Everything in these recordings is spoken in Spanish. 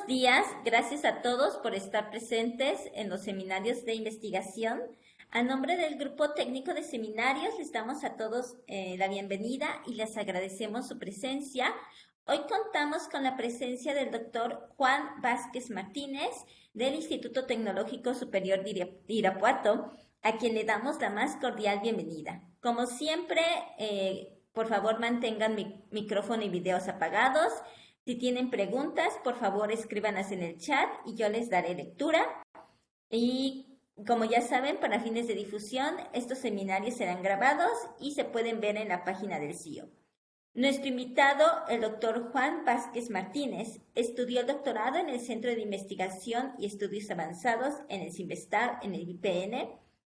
buenos días. Gracias a todos por estar presentes en los seminarios de investigación. A nombre del Grupo Técnico de Seminarios, les damos a todos la bienvenida y les agradecemos su presencia. Hoy contamos con la presencia del doctor Juan Vázquez Martínez del Instituto Tecnológico Superior de Irapuato, a quien le damos la más cordial bienvenida. Como siempre, por favor mantengan micrófono y videos apagados. Si tienen preguntas, por favor escríbanlas en el chat y yo les daré lectura. Y como ya saben, para fines de difusión, estos seminarios serán grabados y se pueden ver en la página del CIO. Nuestro invitado, el doctor Juan Vázquez Martínez, estudió el doctorado en el Centro de Investigación y Estudios Avanzados en el CIMBESTAR, en el IPN.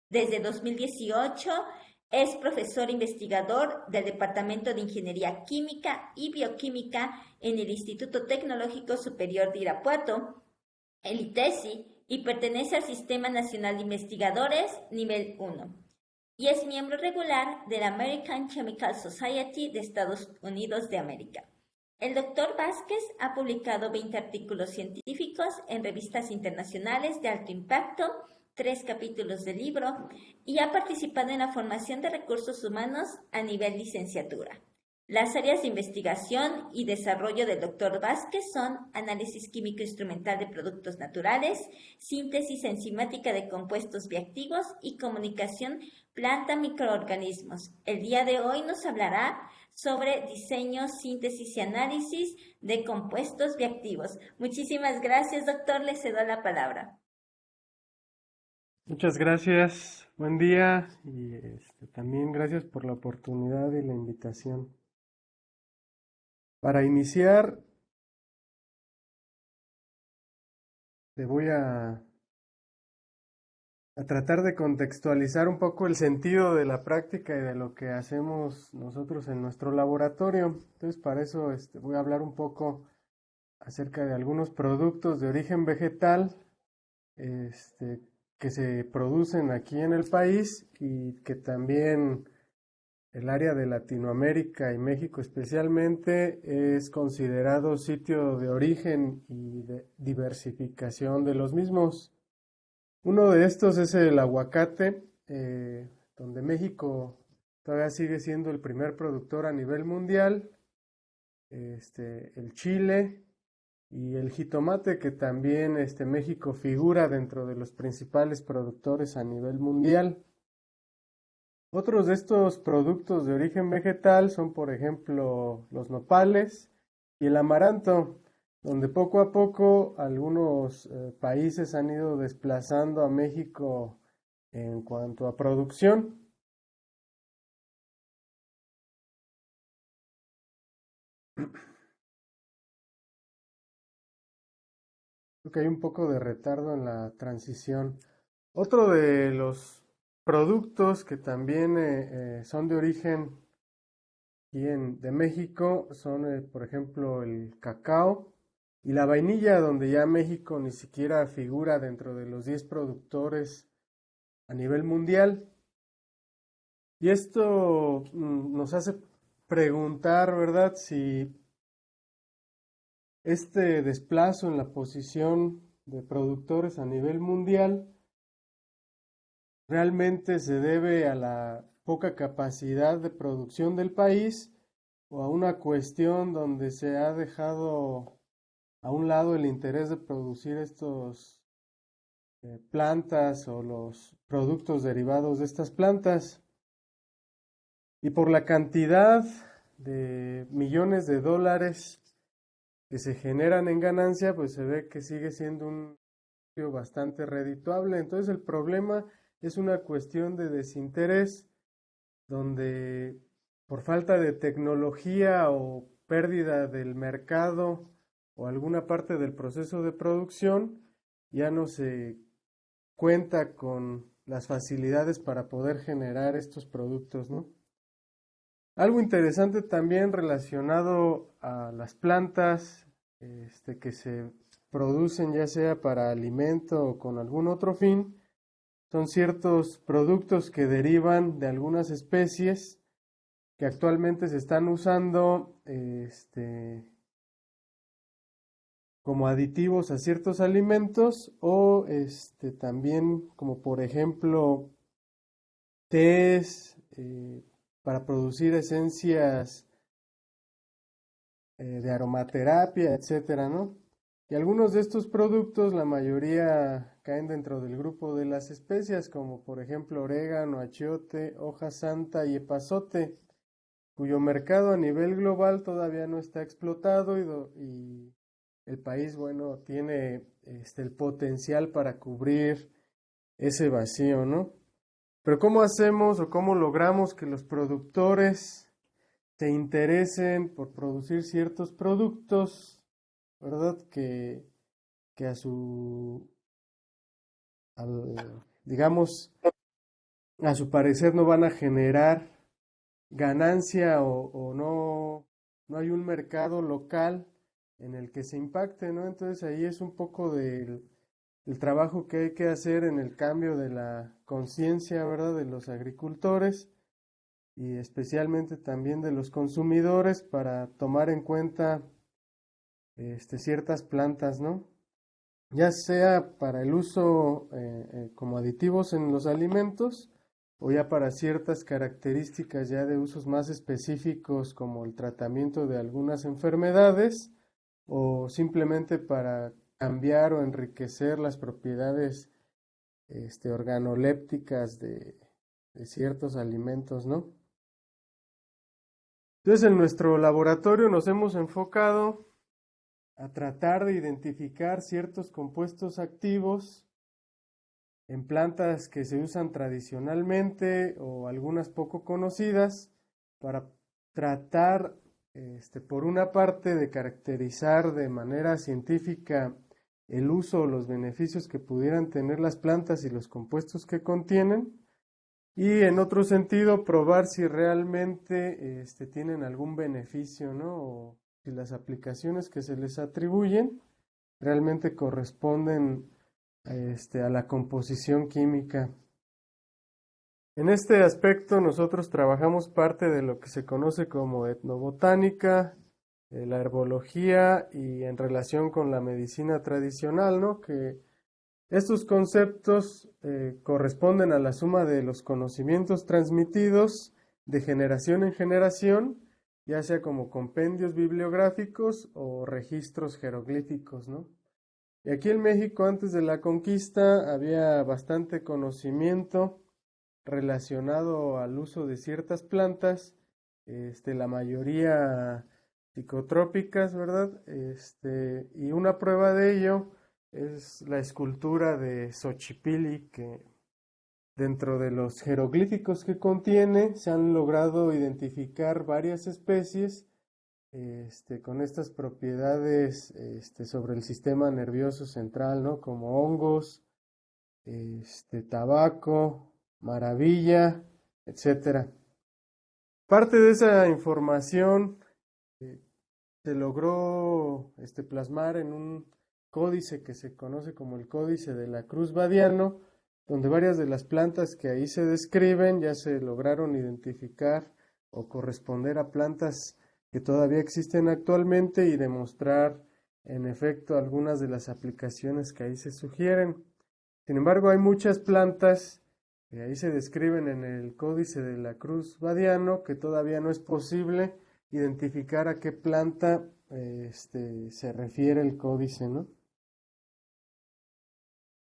Desde 2018 es profesor investigador del Departamento de Ingeniería Química y Bioquímica en el Instituto Tecnológico Superior de Irapuato, el ITESI, y pertenece al Sistema Nacional de Investigadores Nivel 1. Y es miembro regular de la American Chemical Society de Estados Unidos de América. El doctor Vázquez ha publicado 20 artículos científicos en revistas internacionales de alto impacto, 3 capítulos de libro y ha participado en la formación de recursos humanos a nivel licenciatura. Las áreas de investigación y desarrollo del Dr. Vázquez son análisis químico instrumental de productos naturales, síntesis enzimática de compuestos bioactivos y comunicación planta-microorganismos. El día de hoy nos hablará sobre diseño, síntesis y análisis de compuestos bioactivos. Muchísimas gracias, doctor. Le cedo la palabra. Muchas gracias, buen día y también gracias por la oportunidad y la invitación. Para iniciar, te voy a tratar de contextualizar un poco el sentido de la práctica y de lo que hacemos nosotros en nuestro laboratorio. Entonces, para eso voy a hablar un poco acerca de algunos productos de origen vegetal, que se producen aquí en el país y que también el área de Latinoamérica y México especialmente es considerado sitio de origen y de diversificación de los mismos. Uno de estos es el aguacate, donde México todavía sigue siendo el primer productor a nivel mundial, el chile y el jitomate, que también México figura dentro de los principales productores a nivel mundial. Otros de estos productos de origen vegetal son, por ejemplo, los nopales y el amaranto, donde poco a poco algunos países han ido desplazando a México en cuanto a producción. Creo que hay un poco de retardo en la transición. Otro de los productos que también son de origen de México son, por ejemplo, el cacao y la vainilla, donde ya México ni siquiera figura dentro de los 10 productores a nivel mundial. Y esto nos hace preguntar, ¿verdad?, si este desplazo en la posición de productores a nivel mundial realmente se debe a la poca capacidad de producción del país o a una cuestión donde se ha dejado a un lado el interés de producir estos plantas o los productos derivados de estas plantas. Y por la cantidad de millones de dólares que se generan en ganancia, pues se ve que sigue siendo un negocio bastante redituable. Entonces el problema es una cuestión de desinterés, donde por falta de tecnología o pérdida del mercado o alguna parte del proceso de producción, ya no se cuenta con las facilidades para poder generar estos productos, ¿no? Algo interesante también relacionado a las plantas, que se producen ya sea para alimento o con algún otro fin, son ciertos productos que derivan de algunas especies que actualmente se están usando como aditivos a ciertos alimentos o también como por ejemplo tés para producir esencias de aromaterapia, etcétera, ¿no? Y algunos de estos productos, la mayoría caen dentro del grupo de las especias, como por ejemplo orégano, achiote, hoja santa y epazote, cuyo mercado a nivel global todavía no está explotado y el país, bueno, tiene el potencial para cubrir ese vacío, ¿no? Pero ¿cómo hacemos o cómo logramos que los productores se interesen por producir ciertos productos, ¿verdad? Que a digamos, a su parecer no van a generar ganancia o no hay un mercado local en el que se impacte, ¿no? Entonces ahí es un poco del trabajo que hay que hacer en el cambio de la conciencia, ¿verdad? De los agricultores y especialmente también de los consumidores para tomar en cuenta ciertas plantas, ¿no? Ya sea para el uso como aditivos en los alimentos o ya para ciertas características ya de usos más específicos como el tratamiento de algunas enfermedades o simplemente para cambiar o enriquecer las propiedades organolépticas de ciertos alimentos, ¿no? Entonces en nuestro laboratorio nos hemos enfocado a tratar de identificar ciertos compuestos activos en plantas que se usan tradicionalmente o algunas poco conocidas para tratar, por una parte, de caracterizar de manera científica el uso o los beneficios que pudieran tener las plantas y los compuestos que contienen, y en otro sentido probar si realmente tienen algún beneficio, ¿no? O si las aplicaciones que se les atribuyen realmente corresponden a la composición química. En este aspecto nosotros trabajamos parte de lo que se conoce como etnobotánica, la herbología y en relación con la medicina tradicional, ¿no? Que estos conceptos corresponden a la suma de los conocimientos transmitidos de generación en generación, ya sea como compendios bibliográficos o registros jeroglíficos, ¿no? Y aquí en México, antes de la conquista, había bastante conocimiento relacionado al uso de ciertas plantas, la mayoría psicotrópicas, ¿verdad? Y una prueba de ello es la escultura de Xochipilli, que dentro de los jeroglíficos que contiene se han logrado identificar varias especies con estas propiedades sobre el sistema nervioso central, ¿no? Como hongos, tabaco, maravilla, etcétera. Parte de esa información eh, se logró plasmar en un códice que se conoce como el Códice de la Cruz Badiano, donde varias de las plantas que ahí se describen ya se lograron identificar o corresponder a plantas que todavía existen actualmente y demostrar en efecto algunas de las aplicaciones que ahí se sugieren. Sin embargo, hay muchas plantas que ahí se describen en el Códice de la Cruz Badiano que todavía no es posible identificar a qué planta se refiere el códice, ¿no?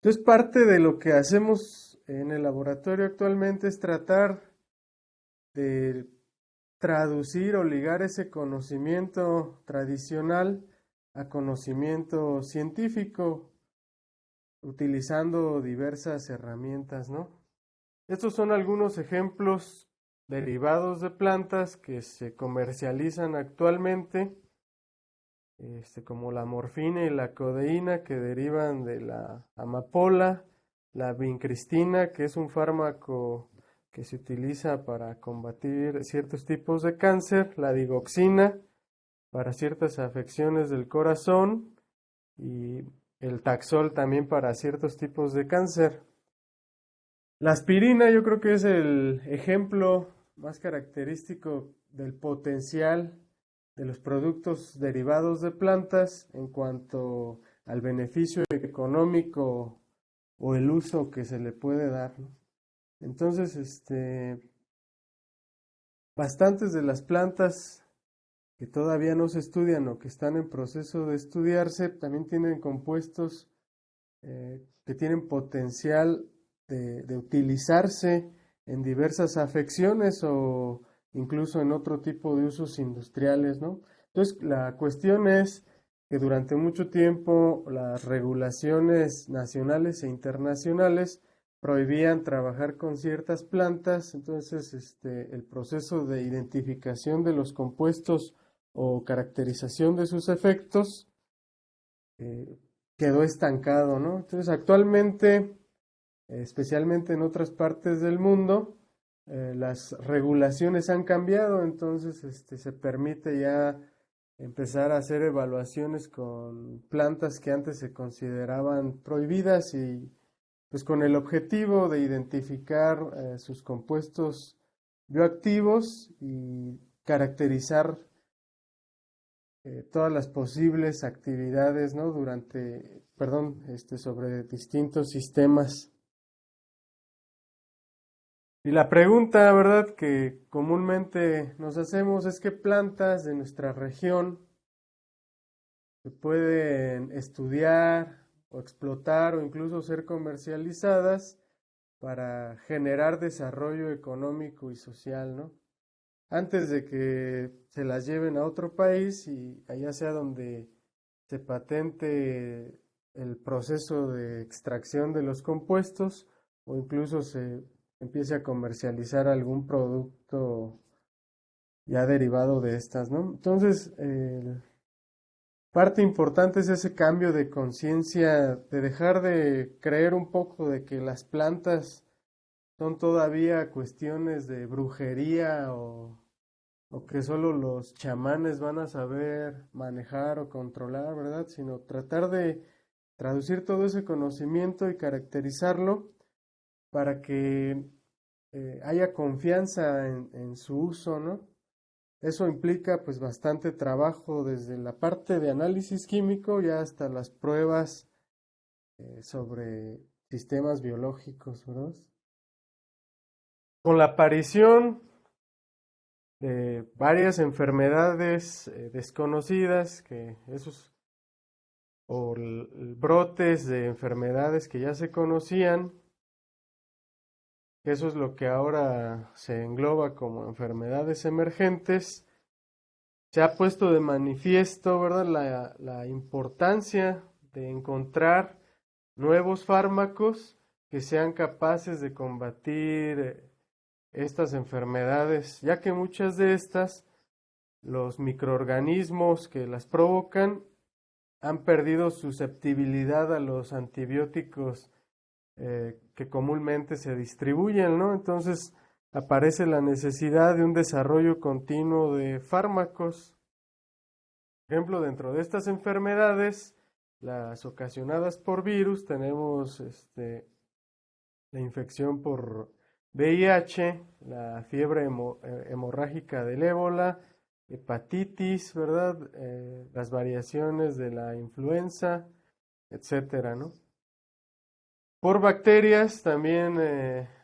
Entonces, parte de lo que hacemos en el laboratorio actualmente es tratar de traducir o ligar ese conocimiento tradicional a conocimiento científico, utilizando diversas herramientas, ¿no? Estos son algunos ejemplos derivados de plantas que se comercializan actualmente, como la morfina y la codeína que derivan de la amapola, la vincristina, que es un fármaco que se utiliza para combatir ciertos tipos de cáncer, la digoxina para ciertas afecciones del corazón y el taxol también para ciertos tipos de cáncer. La aspirina yo creo que es el ejemplo más característico del potencial de los productos derivados de plantas en cuanto al beneficio económico o el uso que se le puede dar, ¿no? Entonces, bastantes de las plantas que todavía no se estudian o que están en proceso de estudiarse también tienen compuestos que tienen potencial de utilizarse en diversas afecciones o incluso en otro tipo de usos industriales, ¿no? Entonces, la cuestión es que durante mucho tiempo las regulaciones nacionales e internacionales prohibían trabajar con ciertas plantas, entonces el proceso de identificación de los compuestos o caracterización de sus efectos quedó estancado, ¿no? Entonces, actualmente, especialmente en otras partes del mundo, las regulaciones han cambiado, entonces se permite ya empezar a hacer evaluaciones con plantas que antes se consideraban prohibidas y pues con el objetivo de identificar sus compuestos bioactivos y caracterizar todas las posibles actividades, ¿no? Sobre distintos sistemas. Y la pregunta, ¿verdad?, que comúnmente nos hacemos es qué plantas de nuestra región se pueden estudiar o explotar o incluso ser comercializadas para generar desarrollo económico y social, ¿no? Antes de que se las lleven a otro país y allá sea donde se patente el proceso de extracción de los compuestos o incluso se empiece a comercializar algún producto ya derivado de estas, ¿no? Entonces, parte importante es ese cambio de conciencia, de dejar de creer un poco de que las plantas son todavía cuestiones de brujería o que solo los chamanes van a saber manejar o controlar, ¿verdad? Sino tratar de traducir todo ese conocimiento y caracterizarlo para que haya confianza en su uso, ¿no? Eso implica pues bastante trabajo desde la parte de análisis químico ya hasta las pruebas sobre sistemas biológicos, ¿verdad? Con la aparición de varias enfermedades desconocidas, o brotes de enfermedades que ya se conocían, que eso es lo que ahora se engloba como enfermedades emergentes, se ha puesto de manifiesto, ¿verdad?, la importancia de encontrar nuevos fármacos que sean capaces de combatir estas enfermedades, ya que muchas de estas, los microorganismos que las provocan, han perdido susceptibilidad a los antibióticos que comúnmente se distribuyen, ¿no? Entonces aparece la necesidad de un desarrollo continuo de fármacos. Por ejemplo, dentro de estas enfermedades, las ocasionadas por virus, tenemos la infección por VIH, la fiebre hemorrágica del ébola, hepatitis, ¿verdad? Las variaciones de la influenza, etcétera, ¿no? Por bacterias también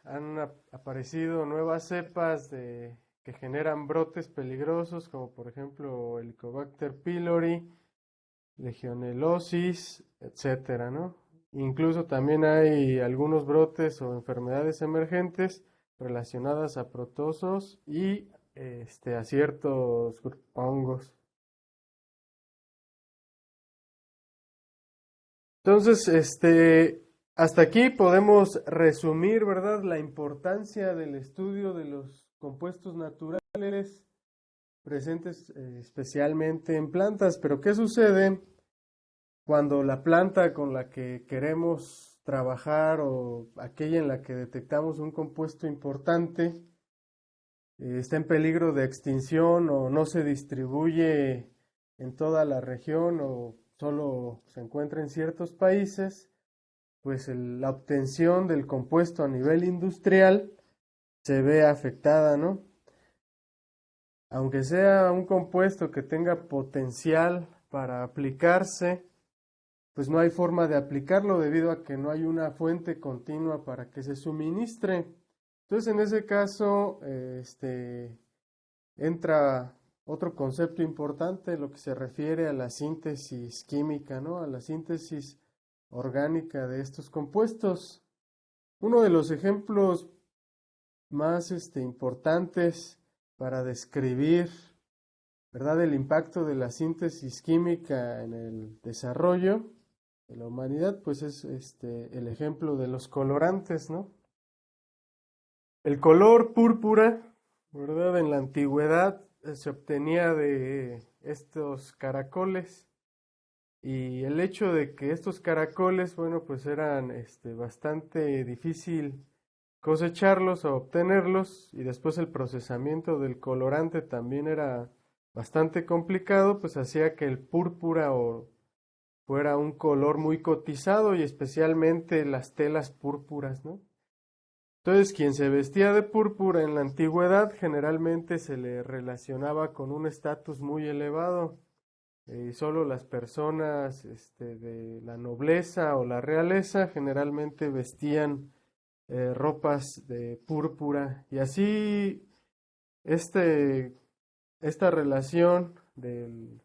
han aparecido nuevas cepas que generan brotes peligrosos, como por ejemplo Helicobacter pylori, Legionellosis, etcétera, ¿no? Incluso también hay algunos brotes o enfermedades emergentes relacionadas a protozoos y a ciertos hongos. Entonces, hasta aquí podemos resumir, ¿verdad?, la importancia del estudio de los compuestos naturales presentes especialmente en plantas. Pero ¿qué sucede cuando la planta con la que queremos trabajar o aquella en la que detectamos un compuesto importante está en peligro de extinción o no se distribuye en toda la región o solo se encuentra en ciertos países? Pues la obtención del compuesto a nivel industrial se ve afectada, ¿no? aunque sea un compuesto que tenga potencial para aplicarse, pues no hay forma de aplicarlo debido a que no hay una fuente continua para que se suministre. Entonces, en ese caso, entra otro concepto importante, lo que se refiere a la síntesis química, ¿no? A la síntesis orgánica de estos compuestos. Uno de los ejemplos más importantes para describir, ¿verdad?, el impacto de la síntesis química en el desarrollo de la humanidad, pues es el ejemplo de los colorantes, ¿no? El color púrpura, ¿verdad?, en la antigüedad se obtenía de estos caracoles, y el hecho de que estos caracoles, bueno, pues eran bastante difícil cosecharlos o obtenerlos, y después el procesamiento del colorante también era bastante complicado, pues hacía que el púrpura fuera un color muy cotizado, y especialmente las telas púrpuras, ¿no? Entonces, quien se vestía de púrpura en la antigüedad generalmente se le relacionaba con un estatus muy elevado. Solo las personas de la nobleza o la realeza generalmente vestían ropas de púrpura, y así esta relación del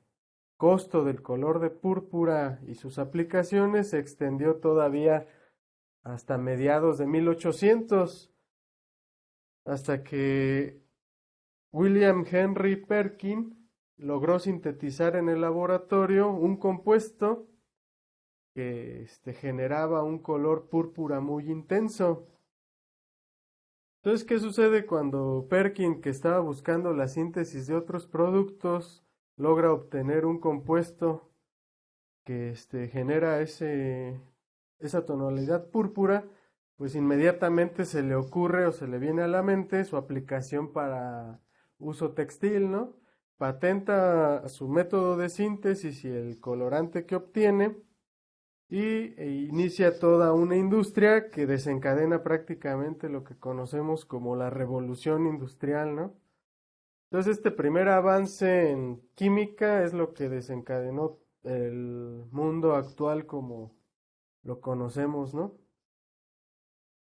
costo del color de púrpura y sus aplicaciones se extendió todavía hasta mediados de 1800, hasta que William Henry Perkin logró sintetizar en el laboratorio un compuesto que generaba un color púrpura muy intenso. Entonces, ¿qué sucede cuando Perkin, que estaba buscando la síntesis de otros productos, logra obtener un compuesto que genera esa tonalidad púrpura? Pues inmediatamente se le ocurre o se le viene a la mente su aplicación para uso textil, ¿no? Patenta su método de síntesis y el colorante que obtiene, e inicia toda una industria que desencadena prácticamente lo que conocemos como la revolución industrial, ¿no? Entonces, este primer avance en química es lo que desencadenó el mundo actual como lo conocemos, ¿no?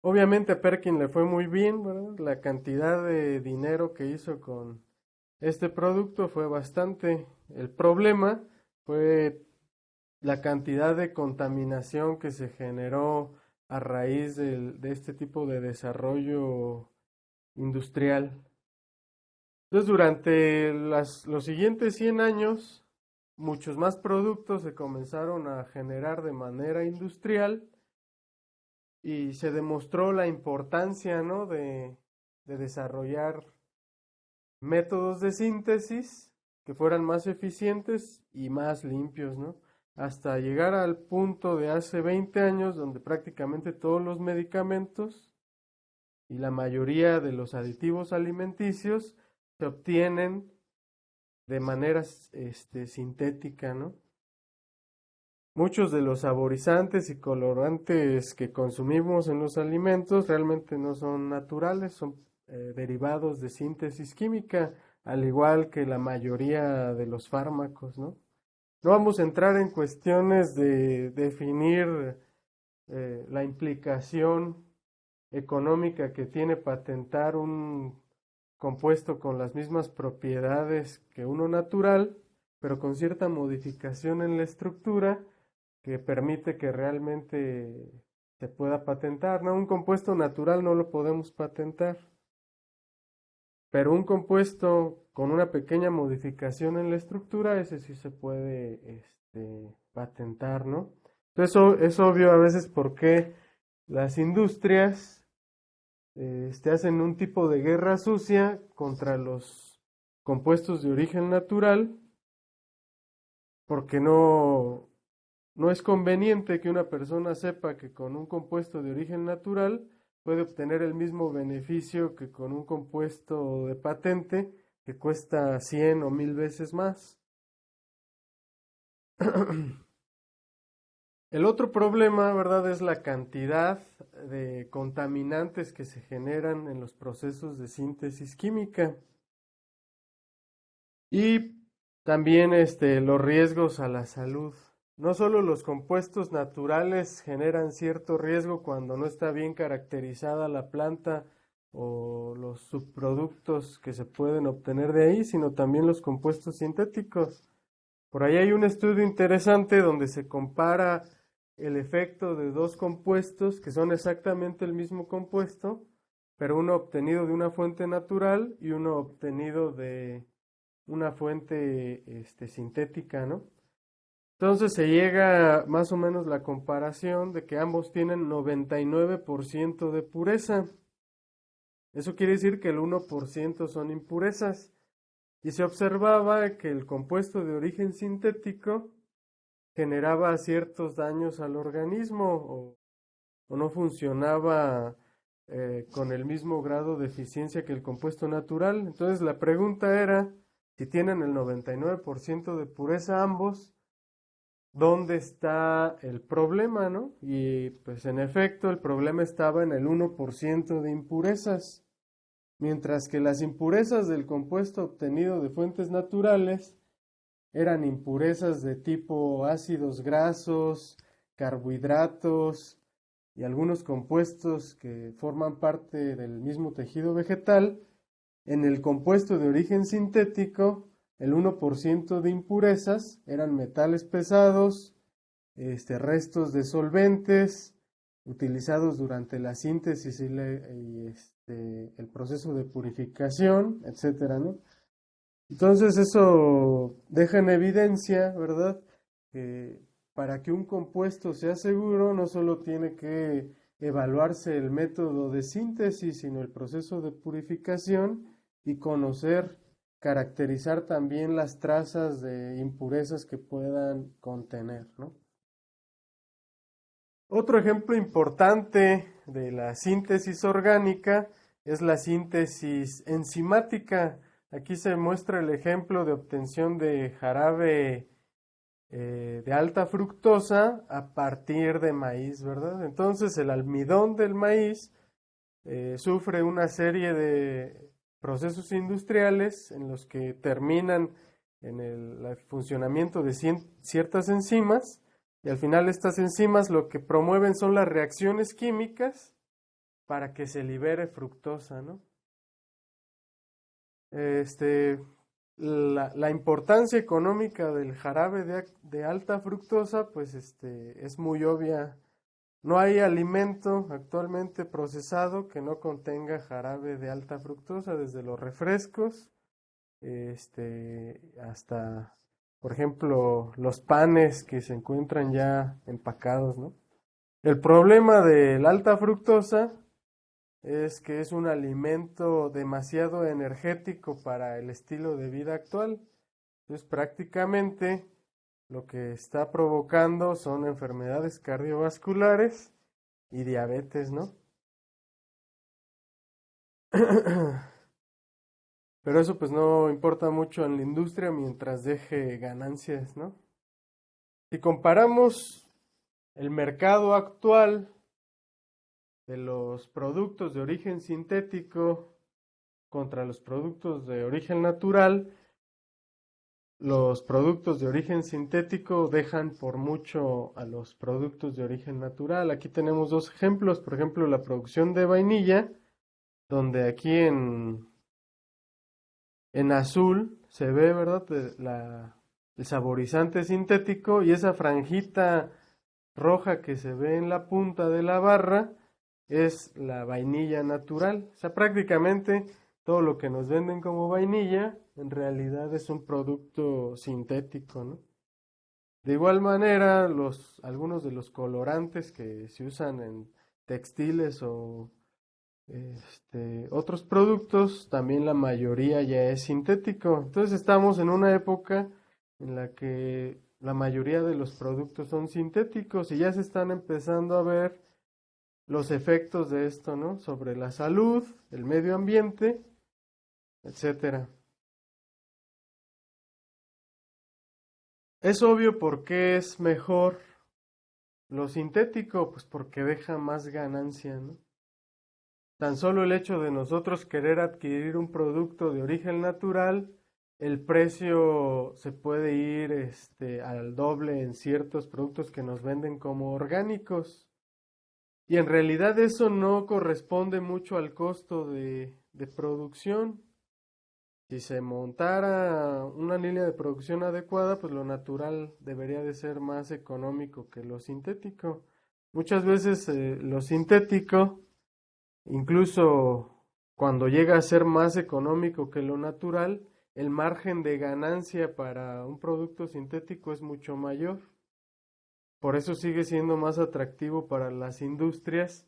Obviamente a Perkin le fue muy bien, ¿verdad? La cantidad de dinero que hizo con este producto fue bastante. El problema fue la cantidad de contaminación que se generó a raíz de este tipo de desarrollo industrial. Entonces, durante los siguientes 100 años, muchos más productos se comenzaron a generar de manera industrial, y se demostró la importancia, ¿no?, de desarrollar métodos de síntesis que fueran más eficientes y más limpios, ¿no? Hasta llegar al punto de hace 20 años donde prácticamente todos los medicamentos y la mayoría de los aditivos alimenticios se obtienen de manera sintética, ¿no? Muchos de los saborizantes y colorantes que consumimos en los alimentos realmente no son naturales, son derivados de síntesis química, al igual que la mayoría de los fármacos, ¿no? No vamos a entrar en cuestiones de definir la implicación económica que tiene patentar un compuesto con las mismas propiedades que uno natural, pero con cierta modificación en la estructura que permite que realmente se pueda patentar, ¿no? Un compuesto natural no lo podemos patentar, pero un compuesto con una pequeña modificación en la estructura, ese sí se puede patentar, ¿no? Entonces, eso es obvio a veces por qué las industrias hacen un tipo de guerra sucia contra los compuestos de origen natural, porque no es conveniente que una persona sepa que con un compuesto de origen natural puede obtener el mismo beneficio que con un compuesto de patente que cuesta 100 o 1000 veces más. El otro problema, ¿verdad?, es la cantidad de contaminantes que se generan en los procesos de síntesis química. Y también los riesgos a la salud. No solo los compuestos naturales generan cierto riesgo cuando no está bien caracterizada la planta o los subproductos que se pueden obtener de ahí, sino también los compuestos sintéticos. Por ahí hay un estudio interesante donde se compara el efecto de dos compuestos que son exactamente el mismo compuesto, pero uno obtenido de una fuente natural y uno obtenido de una fuente sintética, ¿no? Entonces se llega más o menos la comparación de que ambos tienen 99% de pureza. Eso quiere decir que el 1% son impurezas. Y se observaba que el compuesto de origen sintético generaba ciertos daños al organismo o no funcionaba con el mismo grado de eficiencia que el compuesto natural. Entonces la pregunta era, si tienen el 99% de pureza ambos, ¿dónde está el problema, no? Y pues en efecto el problema estaba en el 1% de impurezas, mientras que las impurezas del compuesto obtenido de fuentes naturales eran impurezas de tipo ácidos grasos, carbohidratos y algunos compuestos que forman parte del mismo tejido vegetal. En el compuesto de origen sintético, el 1% de impurezas eran metales pesados, restos de solventes utilizados durante la síntesis y el proceso de purificación, etcétera, ¿no? Entonces eso deja en evidencia, ¿verdad? Que para que un compuesto sea seguro no solo tiene que evaluarse el método de síntesis, sino el proceso de purificación y conocer, caracterizar también las trazas de impurezas que puedan contener, ¿no? Otro ejemplo importante de la síntesis orgánica es la síntesis enzimática. Aquí se muestra el ejemplo de obtención de jarabe de alta fructosa a partir de maíz, ¿verdad? Entonces el almidón del maíz sufre una serie de procesos industriales en los que terminan en el funcionamiento de ciertas enzimas y al final estas enzimas lo que promueven son las reacciones químicas para que se libere fructosa, ¿no? La importancia económica del jarabe de alta fructosa, pues es muy obvia. No hay alimento actualmente procesado que no contenga jarabe de alta fructosa, desde los refrescos, hasta, por ejemplo, los panes que se encuentran ya empacados, ¿no? El problema de la alta fructosa es que es un alimento demasiado energético para el estilo de vida actual. Entonces, prácticamente lo que está provocando son enfermedades cardiovasculares y diabetes, ¿no? Pero eso pues no importa mucho en la industria mientras deje ganancias, ¿no? Si comparamos el mercado actual de los productos de origen sintético contra los productos de origen natural, los productos de origen sintético dejan por mucho a los productos de origen natural. Aquí tenemos dos ejemplos, por ejemplo, la producción de vainilla, donde aquí en azul se ve, ¿verdad? El saborizante sintético y esa franjita roja que se ve en la punta de la barra es la vainilla natural. O sea, prácticamente todo lo que nos venden como vainilla en realidad es un producto sintético, ¿no? De igual manera, algunos de los colorantes que se usan en textiles o otros productos, también la mayoría ya es sintético. Entonces estamos en una época en la que la mayoría de los productos son sintéticos y ya se están empezando a ver los efectos de esto, ¿no? Sobre la salud, el medio ambiente, etcétera. Es obvio por qué es mejor lo sintético, pues porque deja más ganancia, ¿no? Tan solo el hecho de nosotros querer adquirir un producto de origen natural el precio se puede ir al doble en ciertos productos que nos venden como orgánicos. Y en realidad eso no corresponde mucho al costo de producción. Si se montara una línea de producción adecuada, pues lo natural debería de ser más económico que lo sintético. Muchas veces lo sintético, incluso cuando llega a ser más económico que lo natural, el margen de ganancia para un producto sintético es mucho mayor. Por eso sigue siendo más atractivo para las industrias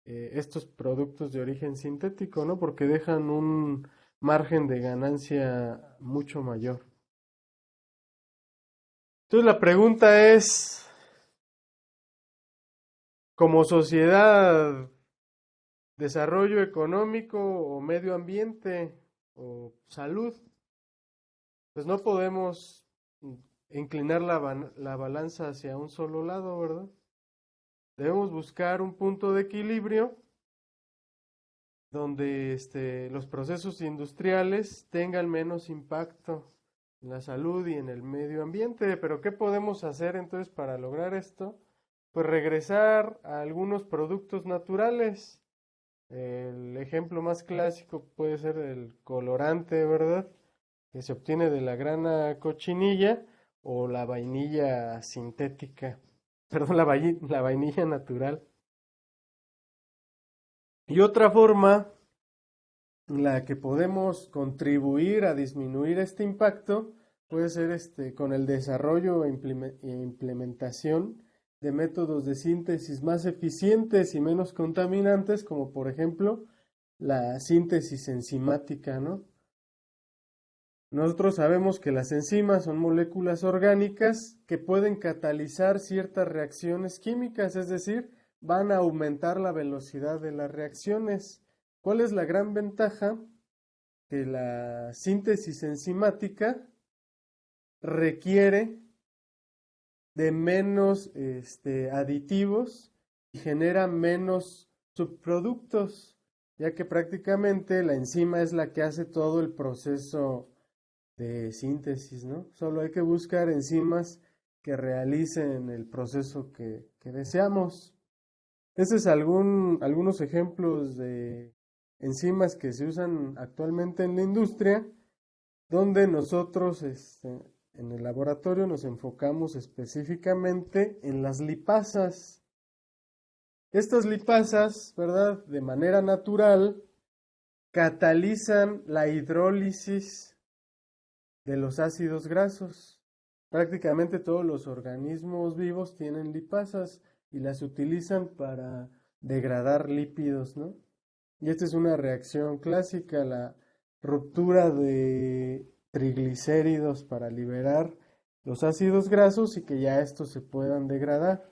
estos productos de origen sintético, ¿no? Porque dejan un margen de ganancia mucho mayor. Entonces la pregunta es, como sociedad, desarrollo económico o medio ambiente o salud, pues no podemos inclinar la balanza hacia un solo lado, ¿verdad? Debemos buscar un punto de equilibrio donde los procesos industriales tengan menos impacto en la salud y en el medio ambiente. Pero ¿qué podemos hacer entonces para lograr esto? Pues regresar a algunos productos naturales. El ejemplo más clásico puede ser el colorante, ¿verdad? Que se obtiene de la grana cochinilla o la vainilla sintética. Perdón, la vainilla natural. Y otra forma en la que podemos contribuir a disminuir este impacto puede ser con el desarrollo e implementación de métodos de síntesis más eficientes y menos contaminantes, como por ejemplo la síntesis enzimática, ¿no? Nosotros sabemos que las enzimas son moléculas orgánicas que pueden catalizar ciertas reacciones químicas, es decir, van a aumentar la velocidad de las reacciones. ¿Cuál es la gran ventaja? Que la síntesis enzimática requiere de menos aditivos y genera menos subproductos, ya que prácticamente la enzima es la que hace todo el proceso de síntesis, ¿no? Solo hay que buscar enzimas que realicen el proceso que deseamos. Este es algunos ejemplos de enzimas que se usan actualmente en la industria, donde nosotros en el laboratorio nos enfocamos específicamente en las lipasas. Estas lipasas, ¿verdad? De manera natural, catalizan la hidrólisis de los ácidos grasos. Prácticamente todos los organismos vivos tienen lipasas y las utilizan para degradar lípidos, ¿no? Y esta es una reacción clásica, la ruptura de triglicéridos para liberar los ácidos grasos y que ya estos se puedan degradar.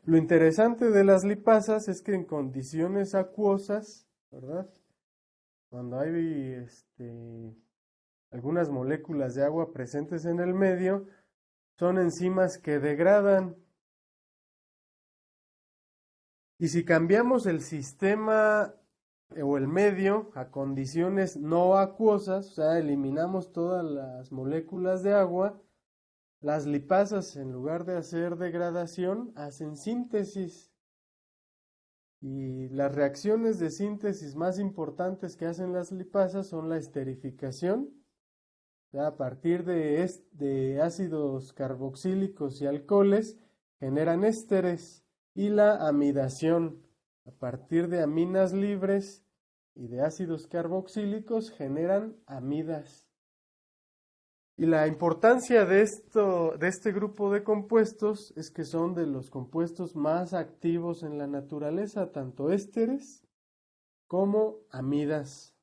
Lo interesante de las lipasas es que en condiciones acuosas, ¿verdad? Cuando hay algunas moléculas de agua presentes en el medio, son enzimas que degradan. Y si cambiamos el sistema o el medio a condiciones no acuosas, o sea, eliminamos todas las moléculas de agua, las lipasas, en lugar de hacer degradación, hacen síntesis. Y las reacciones de síntesis más importantes que hacen las lipasas son la esterificación, o sea, a partir de ácidos carboxílicos y alcoholes, generan ésteres, y la amidación, a partir de aminas libres y de ácidos carboxílicos, generan amidas. Y la importancia de este grupo de compuestos es que son de los compuestos más activos en la naturaleza, tanto ésteres como amidas.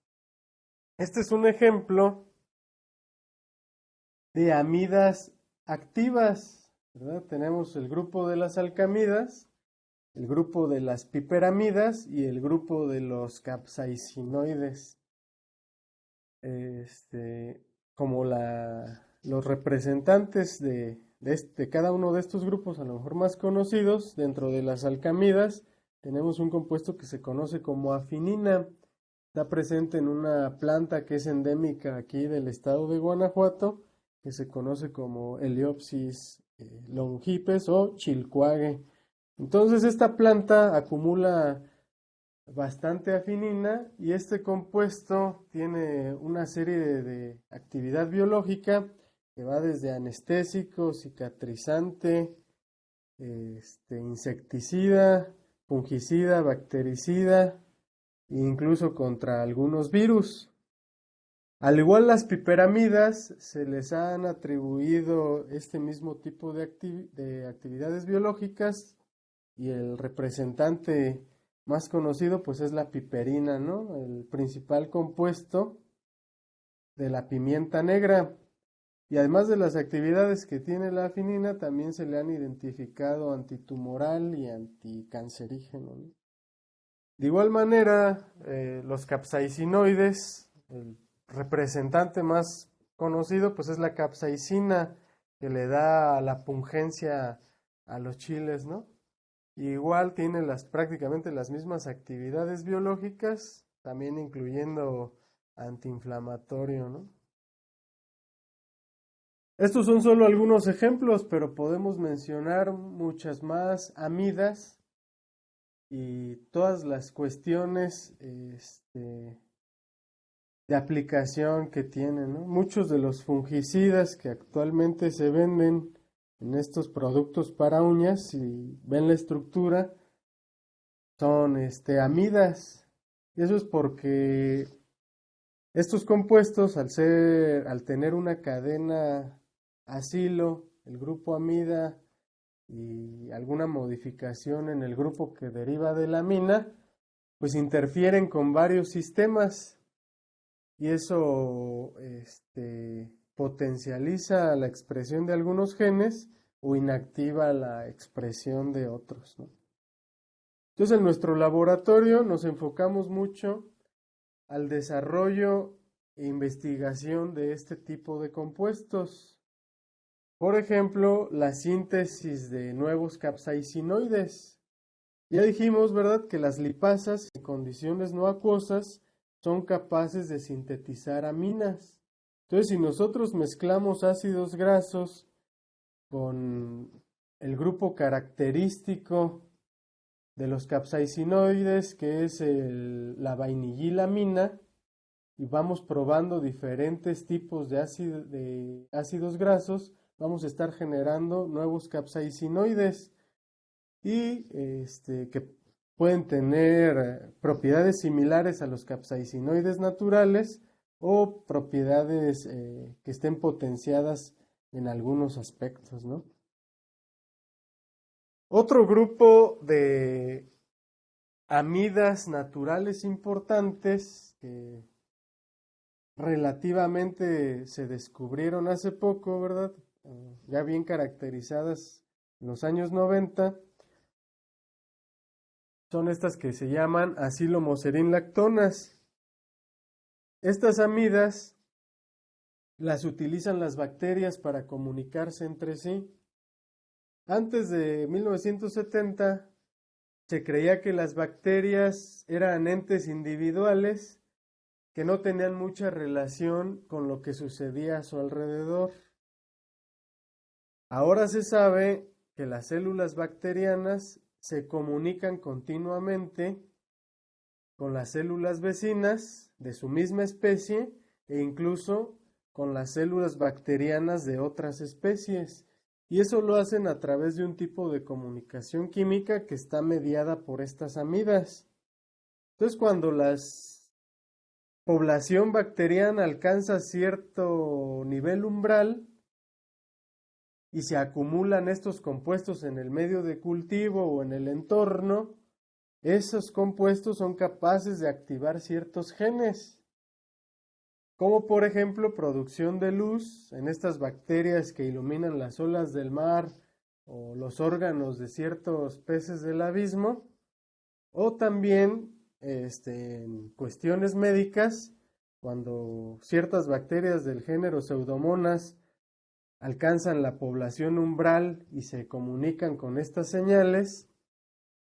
Este es un ejemplo de amidas activas, ¿verdad? Tenemos el grupo de las alcamidas, el grupo de las piperamidas y el grupo de los capsaicinoides. Como los representantes de cada uno de estos grupos, a lo mejor más conocidos, dentro de las alcamidas, tenemos un compuesto que se conoce como afinina. Está presente en una planta que es endémica aquí del estado de Guanajuato, que se conoce como Heliopsis longipes o chilcuague. Entonces esta planta acumula bastante afinina y este compuesto tiene una serie de actividad biológica que va desde anestésico, cicatrizante, insecticida, fungicida, bactericida e incluso contra algunos virus. Al igual las piperamidas, se les han atribuido este mismo tipo de actividades biológicas y el representante más conocido pues es la piperina, ¿no? El principal compuesto de la pimienta negra. Y además de las actividades que tiene la afinina, también se le han identificado antitumoral y anticancerígeno, ¿no? De igual manera, los capsaicinoides, el representante más conocido pues es la capsaicina, que le da la pungencia a los chiles, ¿no? Igual tiene prácticamente las mismas actividades biológicas, también incluyendo antiinflamatorio, ¿no? Estos son solo algunos ejemplos, pero podemos mencionar muchas más amidas y todas las cuestiones de aplicación que tienen, ¿no? Muchos de los fungicidas que actualmente se venden en estos productos para uñas, si ven la estructura, son amidas. Y eso es porque estos compuestos, al tener una cadena acilo, el grupo amida y alguna modificación en el grupo que deriva de la amina, pues interfieren con varios sistemas y eso potencializa la expresión de algunos genes o inactiva la expresión de otros, ¿no? Entonces en nuestro laboratorio nos enfocamos mucho al desarrollo e investigación de este tipo de compuestos. Por ejemplo, la síntesis de nuevos capsaicinoides. Ya dijimos, ¿verdad?, que las lipasas en condiciones no acuosas son capaces de sintetizar aminas. Entonces, si nosotros mezclamos ácidos grasos con el grupo característico de los capsaicinoides, que es la vainilamina, y vamos probando diferentes tipos de ácidos grasos, vamos a estar generando nuevos capsaicinoides y que pueden tener propiedades similares a los capsaicinoides naturales o propiedades que estén potenciadas en algunos aspectos, ¿no? Otro grupo de amidas naturales importantes que relativamente se descubrieron hace poco, ¿verdad? Ya bien caracterizadas en los años 90, son estas que se llaman acilomoserinlactonas. Estas amidas las utilizan las bacterias para comunicarse entre sí. Antes de 1970 se creía que las bacterias eran entes individuales que no tenían mucha relación con lo que sucedía a su alrededor. Ahora se sabe que las células bacterianas se comunican continuamente con las células vecinas de su misma especie e incluso con las células bacterianas de otras especies. Y eso lo hacen a través de un tipo de comunicación química que está mediada por estas amidas. Entonces, cuando la población bacteriana alcanza cierto nivel umbral y se acumulan estos compuestos en el medio de cultivo o en el entorno, esos compuestos son capaces de activar ciertos genes, como por ejemplo producción de luz en estas bacterias que iluminan las olas del mar o los órganos de ciertos peces del abismo, o también en cuestiones médicas, cuando ciertas bacterias del género Pseudomonas alcanzan la población umbral y se comunican con estas señales,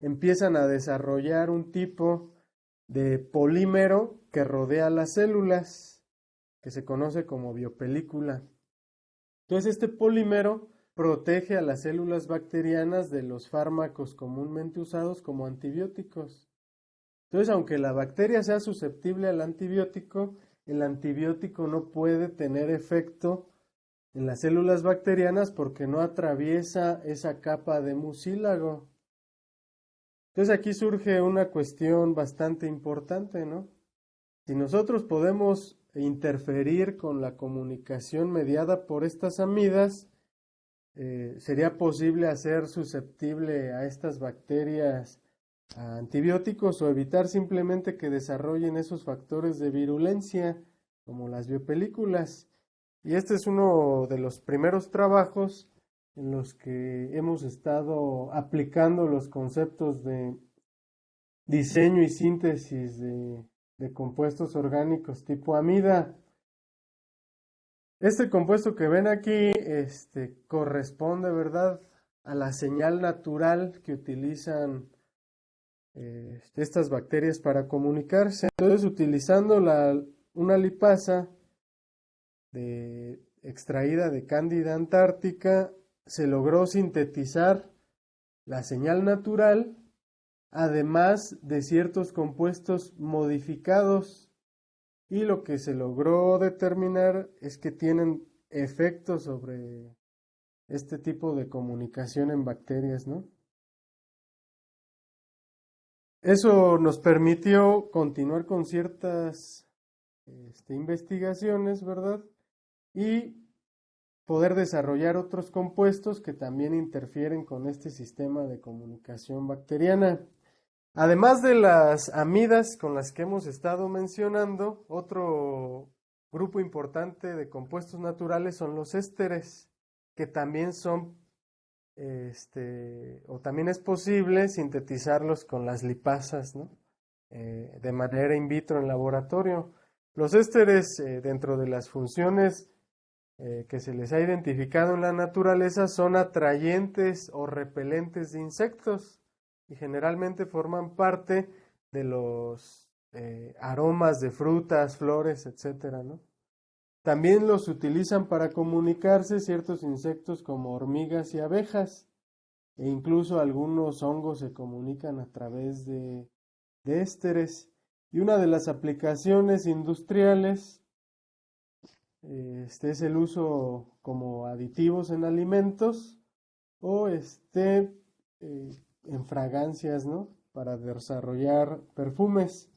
empiezan a desarrollar un tipo de polímero que rodea las células, que se conoce como biopelícula. Entonces, este polímero protege a las células bacterianas de los fármacos comúnmente usados como antibióticos. Entonces, aunque la bacteria sea susceptible al antibiótico, el antibiótico no puede tener efecto en las células bacterianas porque no atraviesa esa capa de mucílago. Entonces aquí surge una cuestión bastante importante, ¿no? Si nosotros podemos interferir con la comunicación mediada por estas amidas, sería posible hacer susceptible a estas bacterias a antibióticos o evitar simplemente que desarrollen esos factores de virulencia, como las biopelículas. Y este es uno de los primeros trabajos en los que hemos estado aplicando los conceptos de diseño y síntesis de compuestos orgánicos tipo amida. Este compuesto que ven aquí corresponde, ¿verdad?, a la señal natural que utilizan estas bacterias para comunicarse. Entonces, utilizando una lipasa extraída de Cándida antártica, se logró sintetizar la señal natural, además de ciertos compuestos modificados, y lo que se logró determinar es que tienen efectos sobre este tipo de comunicación en bacterias, ¿no? Eso nos permitió continuar con ciertas investigaciones, ¿verdad? Y poder desarrollar otros compuestos que también interfieren con este sistema de comunicación bacteriana. Además de las amidas con las que hemos estado mencionando, otro grupo importante de compuestos naturales son los ésteres, que también son, o también es posible sintetizarlos con las lipasas, ¿no? De manera in vitro en laboratorio. Los ésteres, dentro de las funciones que se les ha identificado en la naturaleza, son atrayentes o repelentes de insectos y generalmente forman parte de los aromas de frutas, flores, etcétera, ¿no? También los utilizan para comunicarse ciertos insectos como hormigas y abejas, e incluso algunos hongos se comunican a través de ésteres. Y una de las aplicaciones industriales es el uso como aditivos en alimentos o en fragancias, ¿no?, para desarrollar perfumes.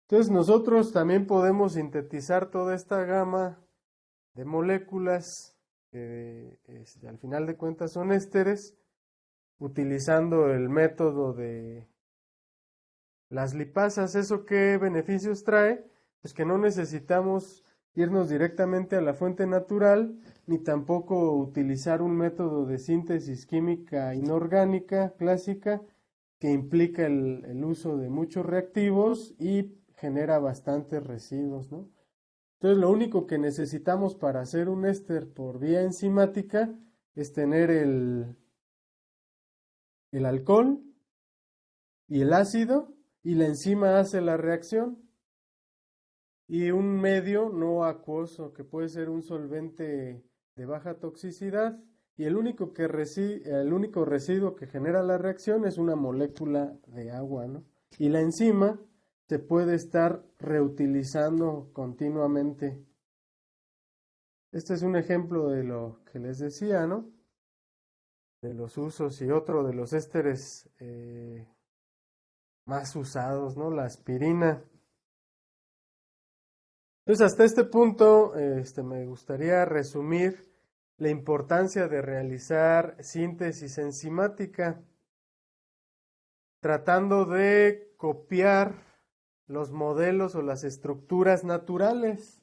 Entonces nosotros también podemos sintetizar toda esta gama de moléculas que al final de cuentas son ésteres, utilizando el método de las lipasas. ¿Eso qué beneficios trae? Pues que no necesitamos irnos directamente a la fuente natural, ni tampoco utilizar un método de síntesis química inorgánica clásica que implica el uso de muchos reactivos y genera bastantes residuos, ¿no? Entonces, lo único que necesitamos para hacer un éster por vía enzimática es tener el alcohol y el ácido, y la enzima hace la reacción, y un medio no acuoso que puede ser un solvente de baja toxicidad, y el único residuo que genera la reacción es una molécula de agua, ¿no? Y la enzima se puede estar reutilizando continuamente. Este es un ejemplo de lo que les decía, ¿no?, de los usos, y otro de los ésteres más usados, ¿no?, la aspirina. Entonces, hasta este punto, me gustaría resumir la importancia de realizar síntesis enzimática, tratando de copiar los modelos o las estructuras naturales.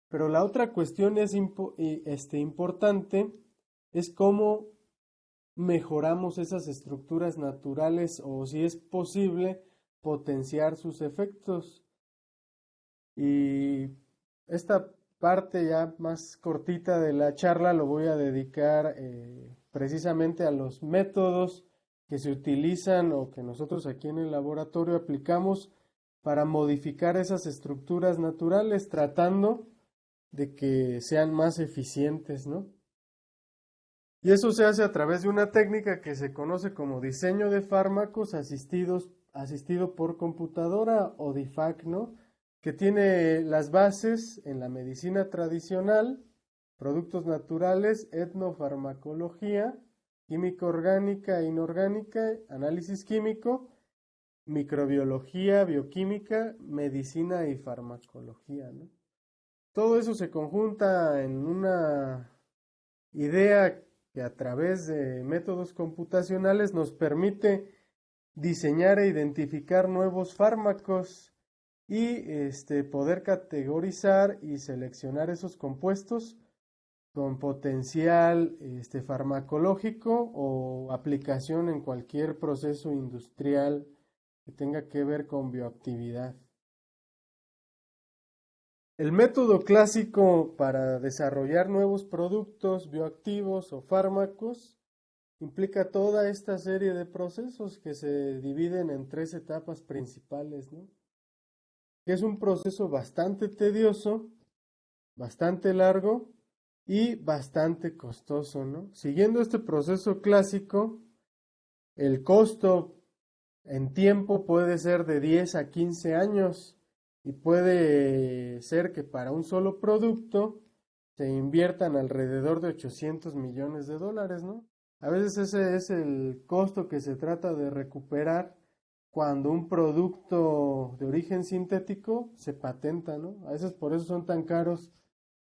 Pero la otra cuestión importante es cómo mejoramos esas estructuras naturales, o si es posible potenciar sus efectos. Y esta parte ya más cortita de la charla lo voy a dedicar precisamente a los métodos que se utilizan o que nosotros aquí en el laboratorio aplicamos para modificar esas estructuras naturales, tratando de que sean más eficientes, ¿no? Y eso se hace a través de una técnica que se conoce como diseño de fármacos asistido por computadora o DIFAC, ¿no? Que tiene las bases en la medicina tradicional, productos naturales, etnofarmacología, química orgánica e inorgánica, análisis químico, microbiología, bioquímica, medicina y farmacología, ¿no? Todo eso se conjunta en una idea que a través de métodos computacionales nos permite diseñar e identificar nuevos fármacos y poder categorizar y seleccionar esos compuestos con potencial farmacológico o aplicación en cualquier proceso industrial que tenga que ver con bioactividad. El método clásico para desarrollar nuevos productos bioactivos o fármacos implica toda esta serie de procesos que se dividen en 3 etapas principales, ¿no? Que es un proceso bastante tedioso, bastante largo y bastante costoso, ¿no? Siguiendo este proceso clásico, el costo en tiempo puede ser de 10 a 15 años y puede ser que para un solo producto se inviertan alrededor de 800 millones de dólares, ¿no? A veces ese es el costo que se trata de recuperar cuando un producto de origen sintético se patenta, ¿no? A veces por eso son tan caros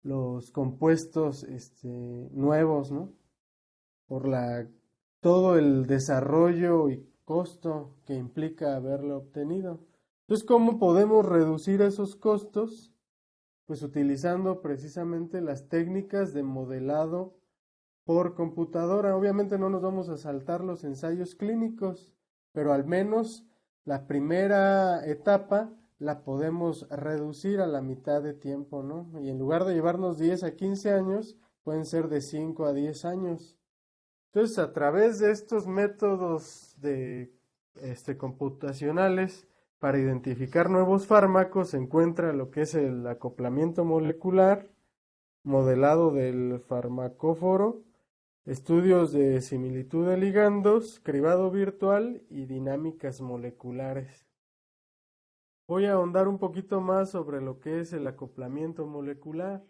los compuestos nuevos, ¿no? Por todo el desarrollo y costo que implica haberlo obtenido. Entonces, ¿cómo podemos reducir esos costos? Pues utilizando precisamente las técnicas de modelado por computadora. Obviamente no nos vamos a saltar los ensayos clínicos, pero al menos la primera etapa la podemos reducir a la mitad de tiempo, ¿no? Y en lugar de llevarnos 10 a 15 años, pueden ser de 5 a 10 años. Entonces, a través de estos métodos computacionales para identificar nuevos fármacos, se encuentra lo que es el acoplamiento molecular, modelado del farmacóforo, estudios de similitud de ligandos, cribado virtual y dinámicas moleculares. Voy a ahondar un poquito más sobre lo que es el acoplamiento molecular.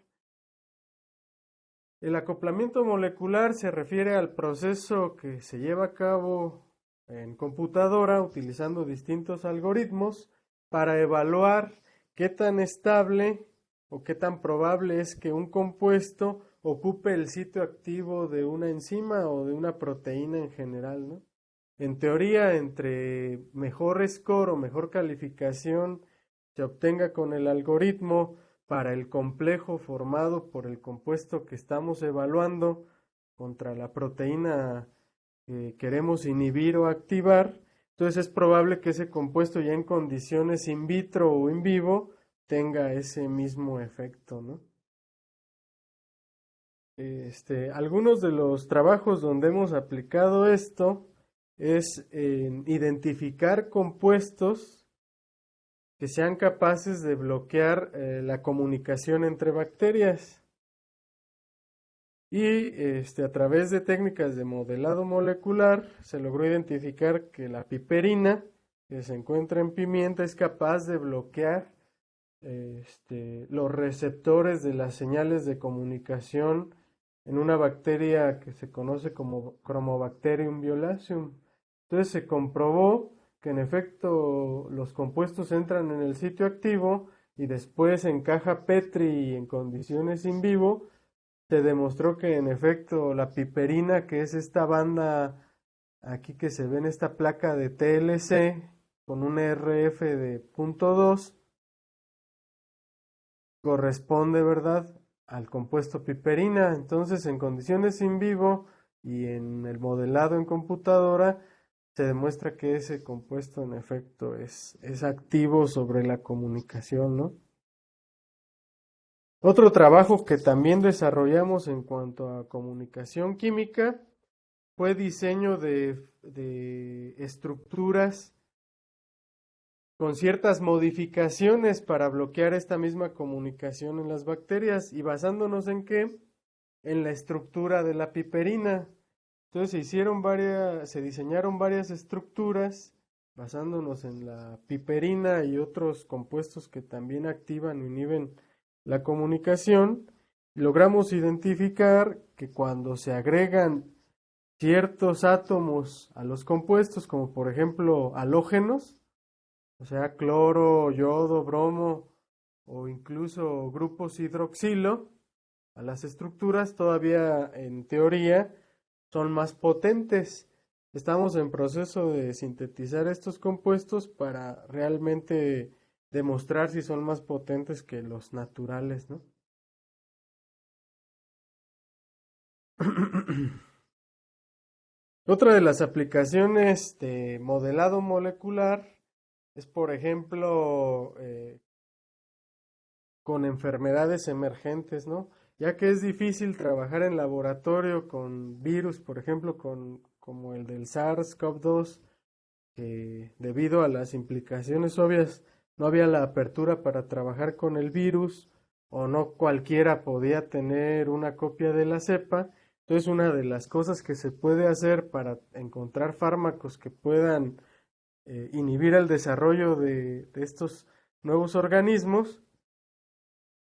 El acoplamiento molecular se refiere al proceso que se lleva a cabo en computadora utilizando distintos algoritmos para evaluar qué tan estable o qué tan probable es que un compuesto ocupe el sitio activo de una enzima o de una proteína en general, ¿no? En teoría, entre mejor score o mejor calificación se obtenga con el algoritmo para el complejo formado por el compuesto que estamos evaluando contra la proteína que queremos inhibir o activar, entonces es probable que ese compuesto ya en condiciones in vitro o in vivo tenga ese mismo efecto, ¿no? Algunos de los trabajos donde hemos aplicado esto es identificar compuestos que sean capaces de bloquear la comunicación entre bacterias. Y a través de técnicas de modelado molecular se logró identificar que la piperina, que se encuentra en pimienta, es capaz de bloquear los receptores de las señales de comunicación en una bacteria que se conoce como Chromobacterium violaceum. Entonces se comprobó que en efecto los compuestos entran en el sitio activo y después en caja Petri y en condiciones in vivo se demostró que en efecto la piperina, que es esta banda aquí que se ve en esta placa de TLC con un RF de 0.2, corresponde, ¿verdad?, al compuesto piperina. Entonces, en condiciones in vivo y en el modelado en computadora, se demuestra que ese compuesto en efecto es activo sobre la comunicación, ¿no? Otro trabajo que también desarrollamos en cuanto a comunicación química fue diseño de estructuras con ciertas modificaciones para bloquear esta misma comunicación en las bacterias y basándonos en qué, en la estructura de la piperina. Entonces se diseñaron varias estructuras basándonos en la piperina y otros compuestos que también activan o inhiben la comunicación. Logramos identificar que cuando se agregan ciertos átomos a los compuestos, como por ejemplo halógenos, o sea, cloro, yodo, bromo o incluso grupos hidroxilo, a las estructuras todavía en teoría son más potentes. Estamos en proceso de sintetizar estos compuestos para realmente demostrar si son más potentes que los naturales, ¿no? Otra de las aplicaciones de modelado molecular es, por ejemplo, con enfermedades emergentes, ¿no? Ya que es difícil trabajar en laboratorio con virus, por ejemplo, como el del SARS-CoV-2, que debido a las implicaciones obvias no había la apertura para trabajar con el virus o no cualquiera podía tener una copia de la cepa. Entonces, una de las cosas que se puede hacer para encontrar fármacos que puedan inhibir el desarrollo de estos nuevos organismos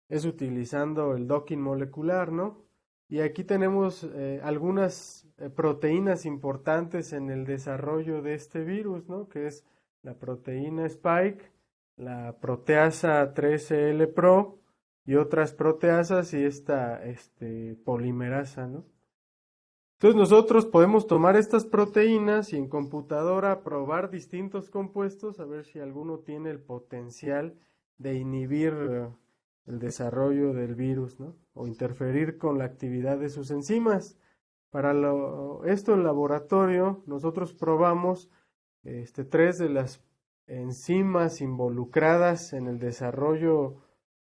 es utilizando el docking molecular, ¿no? Y aquí tenemos algunas proteínas importantes en el desarrollo de este virus, ¿no? Que es la proteína Spike, la proteasa 13L-Pro y otras proteasas y esta polimerasa, ¿no? Entonces nosotros podemos tomar estas proteínas y en computadora probar distintos compuestos a ver si alguno tiene el potencial de inhibir el desarrollo del virus, ¿no? O interferir con la actividad de sus enzimas. Para esto en laboratorio nosotros probamos tres de las enzimas involucradas en el desarrollo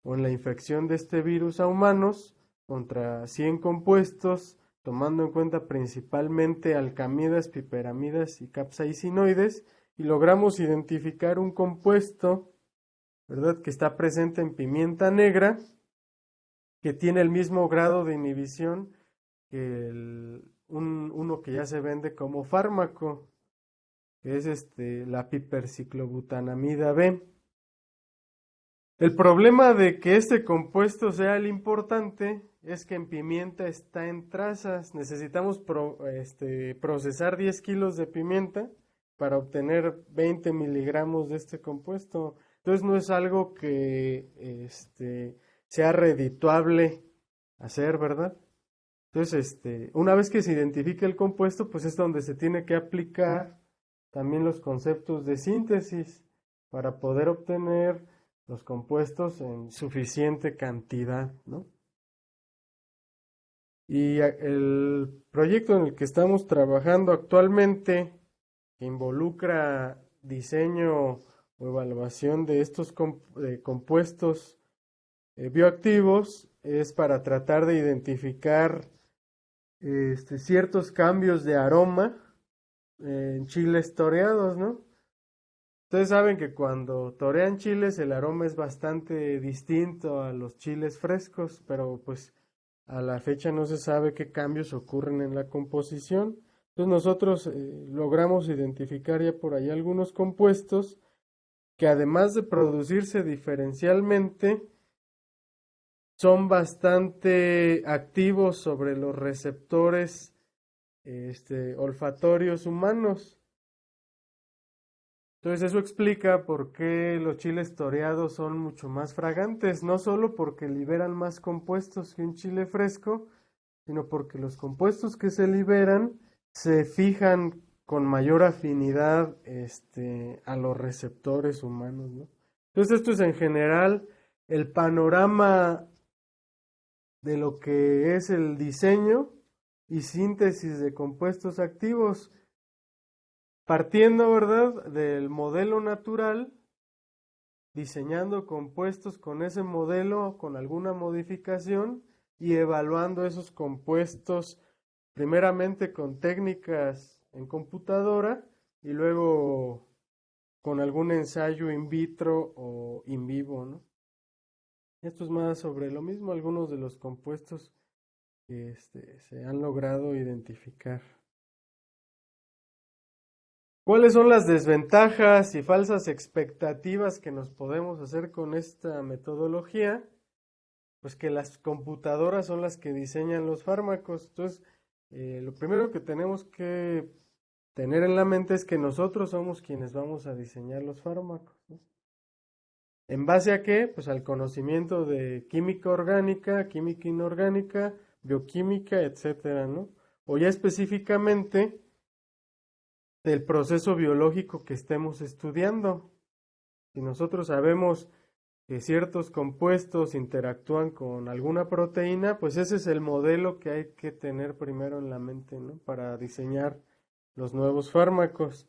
o en la infección de este virus a humanos contra 100 compuestos, tomando en cuenta principalmente alcamidas, piperamidas y capsaicinoides, y logramos identificar un compuesto, ¿verdad?, que está presente en pimienta negra, que tiene el mismo grado de inhibición que uno que ya se vende como fármaco, que es la piperciclobutanamida B. El problema de que este compuesto sea el importante es que en pimienta está en trazas. Necesitamos procesar 10 kilos de pimienta para obtener 20 miligramos de este compuesto. Entonces no es algo que sea redituable hacer, ¿verdad? Entonces, una vez que se identifique el compuesto, pues es donde se tiene que aplicar también los conceptos de síntesis para poder obtener los compuestos en suficiente cantidad, ¿no? Y el proyecto en el que estamos trabajando actualmente, que involucra diseño o evaluación de estos compuestos bioactivos, es para tratar de identificar ciertos cambios de aroma en chiles toreados, ¿no? Ustedes saben que cuando torean chiles el aroma es bastante distinto a los chiles frescos, pero pues a la fecha no se sabe qué cambios ocurren en la composición. Entonces nosotros logramos identificar ya por ahí algunos compuestos que además de producirse diferencialmente, son bastante activos sobre los receptores olfatorios humanos. Entonces eso explica por qué los chiles toreados son mucho más fragantes, no solo porque liberan más compuestos que un chile fresco, sino porque los compuestos que se liberan se fijan con mayor afinidad a los receptores humanos, ¿no? Entonces esto es en general el panorama de lo que es el diseño y síntesis de compuestos activos. Partiendo, ¿verdad?, del modelo natural, diseñando compuestos con ese modelo, con alguna modificación, y evaluando esos compuestos primeramente con técnicas en computadora y luego con algún ensayo in vitro o in vivo, ¿no? Esto es más sobre lo mismo, algunos de los compuestos que se han logrado identificar. ¿Cuáles son las desventajas y falsas expectativas que nos podemos hacer con esta metodología? Pues que las computadoras son las que diseñan los fármacos. Entonces, lo primero que tenemos que tener en la mente es que nosotros somos quienes vamos a diseñar los fármacos, ¿no? ¿En base a qué? Pues al conocimiento de química orgánica, química inorgánica, bioquímica, etcétera, ¿no? O ya específicamente del proceso biológico que estemos estudiando. Si nosotros sabemos que ciertos compuestos interactúan con alguna proteína, pues ese es el modelo que hay que tener primero en la mente, ¿no? Para diseñar los nuevos fármacos.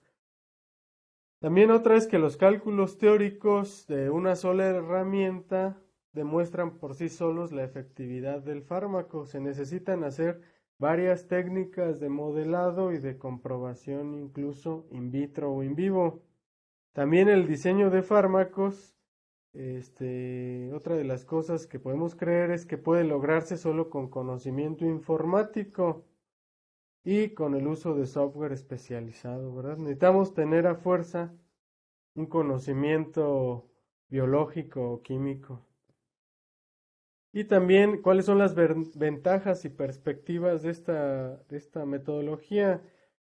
También otra es que los cálculos teóricos de una sola herramienta demuestran por sí solos la efectividad del fármaco. Se necesitan hacer varias técnicas de modelado y de comprobación, incluso in vitro o in vivo. También el diseño de fármacos, otra de las cosas que podemos creer es que puede lograrse solo con conocimiento informático y con el uso de software especializado, ¿verdad? Necesitamos tener a fuerza un conocimiento biológico o químico. Y también, ¿cuáles son las ventajas y perspectivas de esta metodología?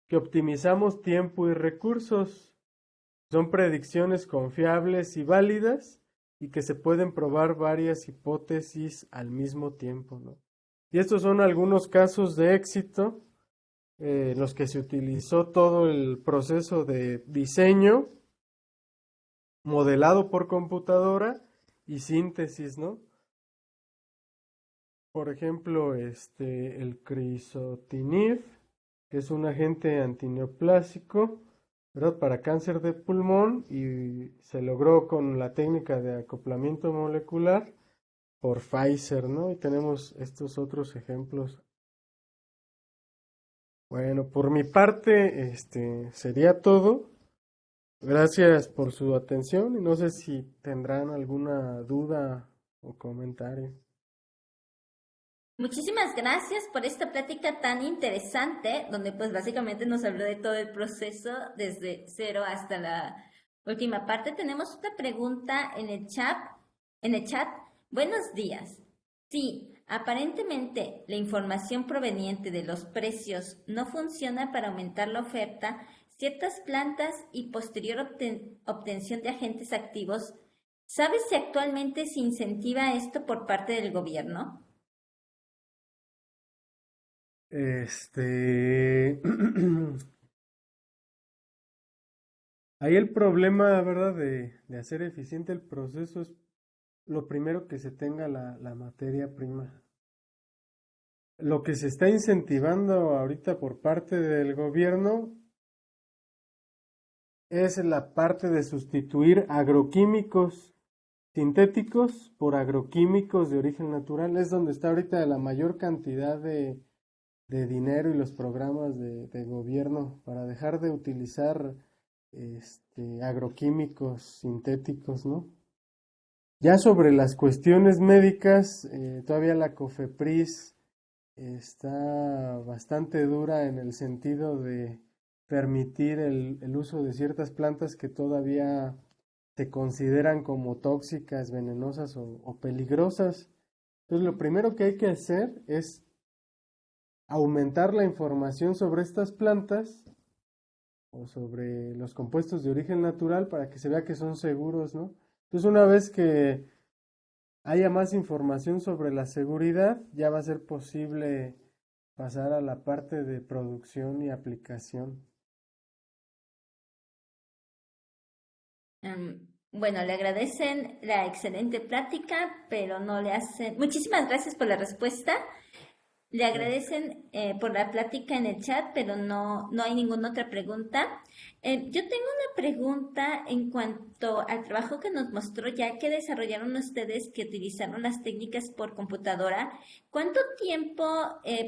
Que optimizamos tiempo y recursos. Son predicciones confiables y válidas y que se pueden probar varias hipótesis al mismo tiempo, ¿no? Y estos son algunos casos de éxito en los que se utilizó todo el proceso de diseño, modelado por computadora y síntesis, ¿no? Por ejemplo, el crizotinib, que es un agente antineoplásico, ¿verdad? Para cáncer de pulmón y se logró con la técnica de acoplamiento molecular por Pfizer, ¿no? Y tenemos estos otros ejemplos. Bueno, por mi parte, sería todo. Gracias por su atención y no sé si tendrán alguna duda o comentario. Muchísimas gracias por esta plática tan interesante, donde pues básicamente nos habló de todo el proceso desde cero hasta la última parte. Tenemos otra pregunta en el chat. Buenos días. Sí, aparentemente la información proveniente de los precios no funciona para aumentar la oferta, ciertas plantas y posterior obtención de agentes activos. ¿Sabes si actualmente se incentiva esto por parte del gobierno? Ahí el problema, ¿verdad? De hacer eficiente el proceso es lo primero que se tenga la materia prima. Lo que se está incentivando ahorita por parte del gobierno es la parte de sustituir agroquímicos sintéticos por agroquímicos de origen natural. Es donde está ahorita la mayor cantidad de dinero y los programas de gobierno para dejar de utilizar agroquímicos sintéticos, ¿no? Ya sobre las cuestiones médicas, todavía la COFEPRIS está bastante dura en el sentido de permitir el uso de ciertas plantas que todavía se consideran como tóxicas, venenosas o peligrosas. Entonces, lo primero que hay que hacer es aumentar la información sobre estas plantas o sobre los compuestos de origen natural para que se vea que son seguros, ¿no? Entonces, una vez que haya más información sobre la seguridad, ya va a ser posible pasar a la parte de producción y aplicación. Bueno, le agradecen la excelente plática, pero no le hacen... Muchísimas gracias por la respuesta. Le agradecen por la plática en el chat, pero no hay ninguna otra pregunta. Yo tengo una pregunta en cuanto al trabajo que nos mostró, ya que desarrollaron ustedes que utilizaron las técnicas por computadora. ¿Cuánto tiempo?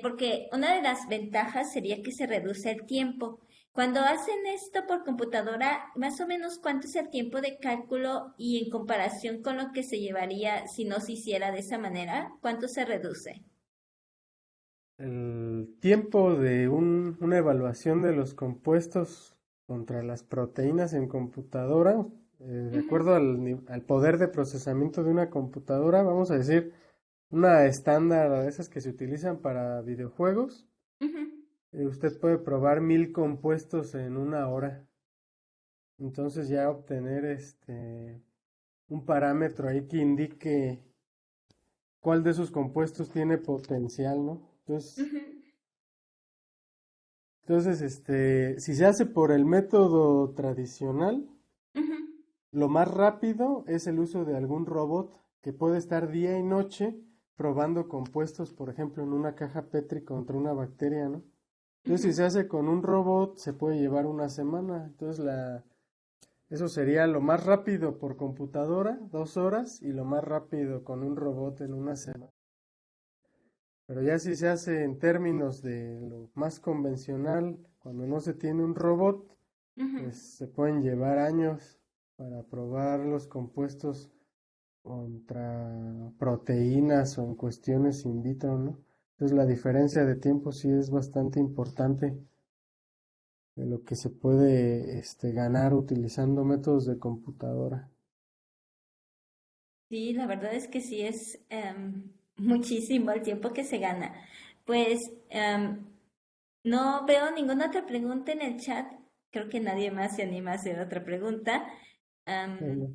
Porque una de las ventajas sería que se reduce el tiempo. Cuando hacen esto por computadora, más o menos cuánto es el tiempo de cálculo y en comparación con lo que se llevaría si no se hiciera de esa manera, ¿cuánto se reduce? El tiempo de una evaluación de los compuestos contra las proteínas en computadora, de Ujú, acuerdo al poder de procesamiento de una computadora, vamos a decir, una estándar de esas que se utilizan para videojuegos, ujú. usted puede probar 1000 compuestos en una hora. Entonces ya obtener un parámetro ahí que indique cuál de esos compuestos tiene potencial, ¿no? Ujú, Si se hace por el método tradicional, ujú, lo más rápido es el uso de algún robot que puede estar día y noche probando compuestos, por ejemplo, en una caja Petri contra una bacteria, ¿no? Entonces, si ujú. se hace con un robot, se puede llevar una semana. Eso sería lo más rápido por computadora, 2 horas, y lo más rápido con un robot en una semana. Pero ya si se hace en términos de lo más convencional, cuando no se tiene un robot, Ujú. pues se pueden llevar años para probar los compuestos contra proteínas o en cuestiones in vitro, ¿no? Entonces la diferencia de tiempo sí es bastante importante de lo que se puede ganar utilizando métodos de computadora. Sí, la verdad es que sí es muchísimo el tiempo que se gana. Pues no veo ninguna otra pregunta en el chat. Creo que nadie más se anima a hacer otra pregunta. Am, Bueno,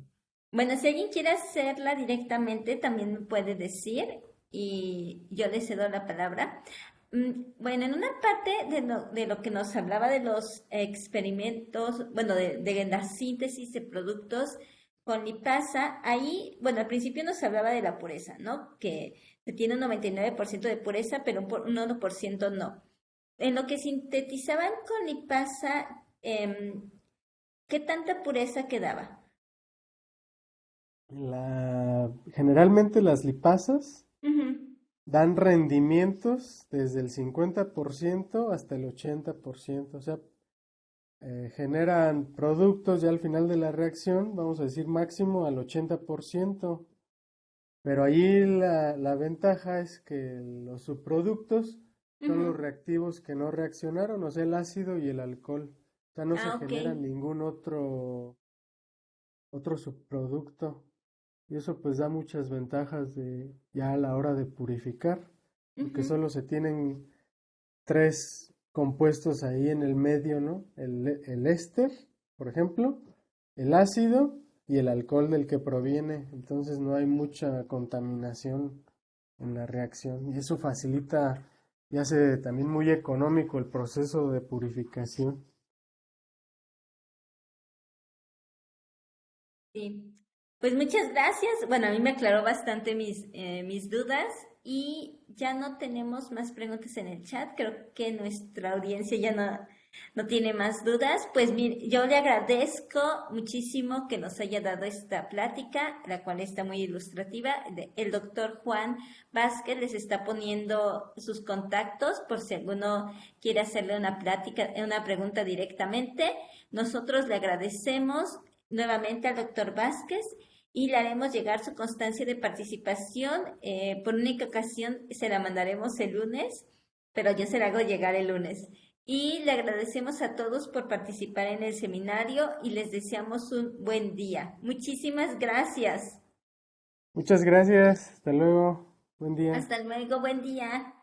bueno, si alguien quiere hacerla directamente, también me puede decir y yo le cedo la palabra. Bueno, en una parte de lo que nos hablaba de los experimentos, bueno, de la síntesis de productos con lipasa, ahí, bueno, al principio nos hablaba de la pureza, ¿no? Que se tiene un 99% de pureza, pero un 1% no. En lo que sintetizaban con lipasa, ¿qué tanta pureza quedaba? generalmente las lipasas Ujú. dan rendimientos desde el 50% hasta el 80%, o sea, generan productos ya al final de la reacción, vamos a decir máximo al 80%, pero ahí la ventaja es que los subproductos son los Ujú. reactivos que no reaccionaron, o sea, el ácido y el alcohol, o sea, no se Ah, ok. genera ningún otro subproducto. Y eso pues da muchas ventajas ya a la hora de purificar, porque Ujú. solo se tienen tres compuestos ahí en el medio, ¿no? El éster, por ejemplo, el ácido y el alcohol del que proviene. Entonces no hay mucha contaminación en la reacción y eso facilita y hace también muy económico el proceso de purificación. Sí. Pues muchas gracias. Bueno, a mí me aclaró bastante mis dudas y ya no tenemos más preguntas en el chat. Creo que nuestra audiencia ya no tiene más dudas. Pues mire, yo le agradezco muchísimo que nos haya dado esta plática, la cual está muy ilustrativa. El doctor Juan Vázquez les está poniendo sus contactos por si alguno quiere hacerle una plática, una pregunta directamente. Nosotros le agradecemos nuevamente al doctor Vázquez y le haremos llegar su constancia de participación. Por única ocasión se la mandaremos el lunes, pero yo se la hago llegar el lunes. Y le agradecemos a todos por participar en el seminario y les deseamos un buen día. Muchísimas gracias. Muchas gracias, hasta luego, buen día. Hasta luego, buen día.